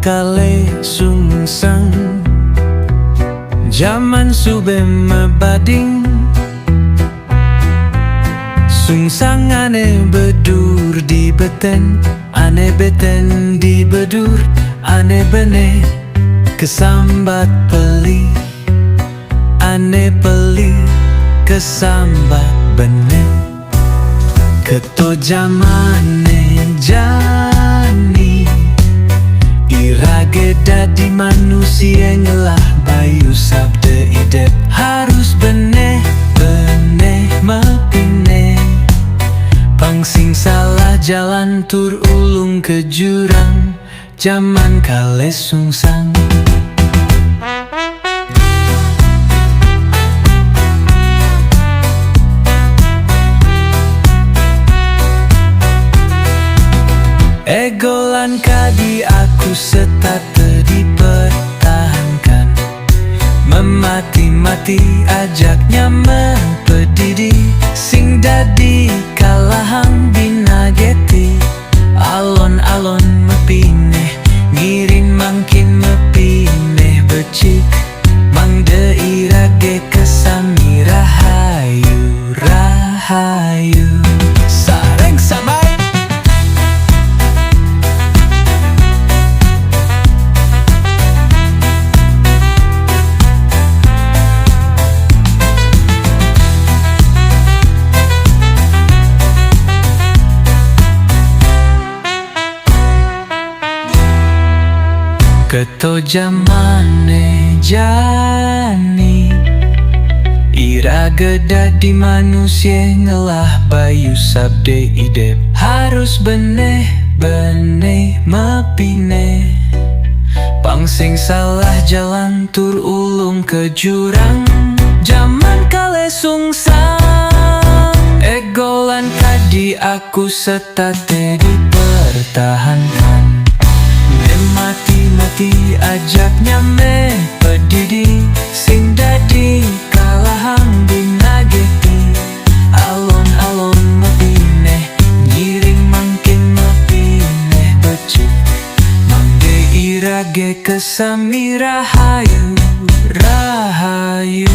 kale sungsang, zaman sube mebading. Sungsang ane bedur di beten, ane beten di bedur, ane bene kesambat peli, ane peli kesambat bene. Keto zamane jani irage dadi manusia ngelah bayu sabde idep. Harus bene bene mepine, pangsing salah jalan tur ulung ke jurang, zaman kale sungsang. Egolan kadi aku setate dipertahankan, memati-mati ajaknya mempedidi, sing dadi kalahang binageti. Alon-alon mepine, ngirin mangkin mepine becik, mangde irage kesami rahayu, rahayu. Sareng samai keto zamane jani irage dadi manusia ngelah bayu sabde idep. Harus bene bene mepine, pangsing salah jalan tur ulung ke jurang, zaman kale sungsang. Egolan kadi aku setate dipertahankan, mati-mati ajaknya me pedidi, sing dadi kalahang binageti. Alon-alon mepine, ngiring mangkin mepine becik, mangde irage kesami rahayu, rahayu.